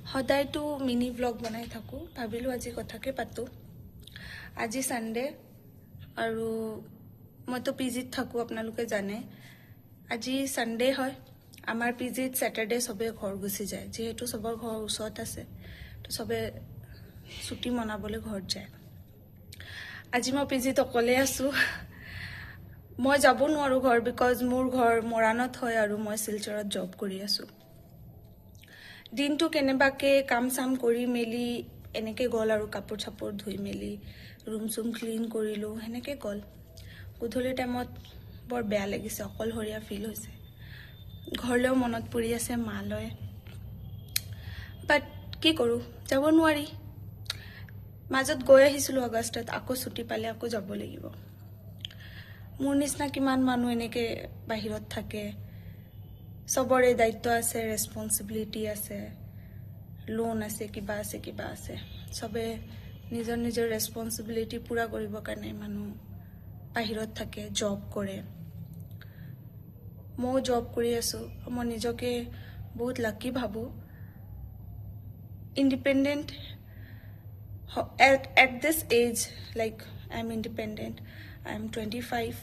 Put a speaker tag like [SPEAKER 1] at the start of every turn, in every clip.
[SPEAKER 1] সদায়তো mini blog বনাই থাকোঁ ভাবিলোঁ আজি কথাকে পাতোঁ আজি সানডে আৰু মইতো পিজিত থাকোঁ আপোনালোকে জানে আজি সানডে হয় আমাৰ পিজিত স্যাটাৰডে সবে ঘৰ গুচি যায় যেহেতু সবৰ ঘৰ ওচৰত আছে তো সবে ছুটি মনাবলৈ ঘৰত যায় আজি মই পিজিত অকলে আছোঁ মই যাব নোৱাৰোঁ ঘৰ বিকজ মোৰ ঘৰ মৰাণত হয় আৰু মই শিলচৰত জব কৰি আছোঁ দিনটো কেনেবাকে কাম চাম কৰি মেলি এনেকে গ'ল আৰু কাপোৰ চাপোৰ ধুই মেলি ৰুম চুম ক্লিন কৰিলোঁ সেনেকে গ'ল গধূলি টাইমত বৰ বেয়া লাগিছে অকলশৰীয়া ফিল হৈছে ঘৰলৈও মনত পৰি আছে মালৈ বাট কি কৰোঁ যাব নোৱাৰি মাজত গৈ আহিছিলোঁ আগষ্টত আকৌ ছুটি পালে আকৌ যাব লাগিব মোৰ নিচিনা কিমান মানুহ এনেকে বাহিৰত থাকে সবৰে দায়িত্ব আছে ৰেসপন্সিবিলিটি আছে লোন আছে কিবা আছে সবে নিজৰ নিজৰ ৰেসপন্সিবিলিটি পুৰা কৰিবৰ কাৰণে মানুহ বাহিৰত থাকে জব কৰে মই জব কৰি আছোঁ মই নিজকে বহুত লাকি ভাবো independent at this age like I'm independent I'm 25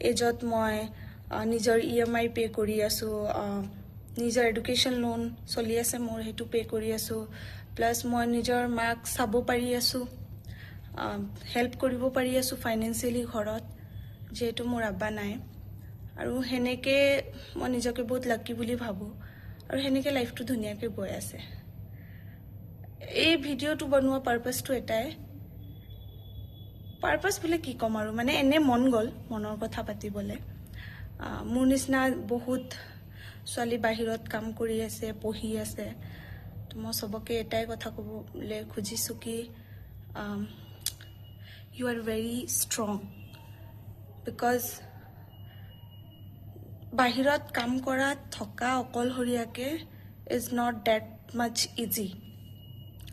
[SPEAKER 1] এজত মই নিজৰ EMI পে কৰি আছোঁ নিজৰ এডুকেশ্যন লোন চলি আছে মোৰ হেতু পে কৰি আছোঁ প্লাস মই নিজৰ মাক চাব পাৰি আছোঁ হেল্প কৰিব পাৰি আছোঁ ফাইনান্সিয়ালি ঘৰত যেহেতু মোৰ আব্বা নাই আৰু হেনেকে মই নিজকে বহুত লাকি বুলি ভাবো আৰু হেনেকে লাইফটো ধুনীয়াকৈ গৈ আছে এই ভিডিওটো বনোৱা পাৰপাসটো এটাই পাৰপাস বলে কি কম আৰু মানে এনে মন গল মনৰ কথা পাতিবলে মোৰ নিচিনা বহুত ছোৱালী বাহিৰত কাম কৰি আছে পঢ়ি আছে তো মই সবকে এটাই কথা ক'বলৈ খুজিছো কি you are very strong because বাহিৰত কাম কৰা থকা অকলশৰীয়াকে is not that much easy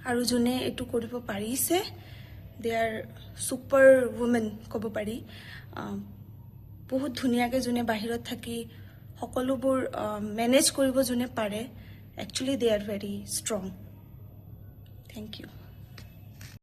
[SPEAKER 1] আৰু যোনে এটো কৰিব পাৰিছে they are super women ক'ব পাৰি বহুত ধুনীয়াকৈ যোনে বাহিৰত থাকি সকলোবোৰ মেনেজ কৰিব যোনে পাৰে actually they are very strong thank you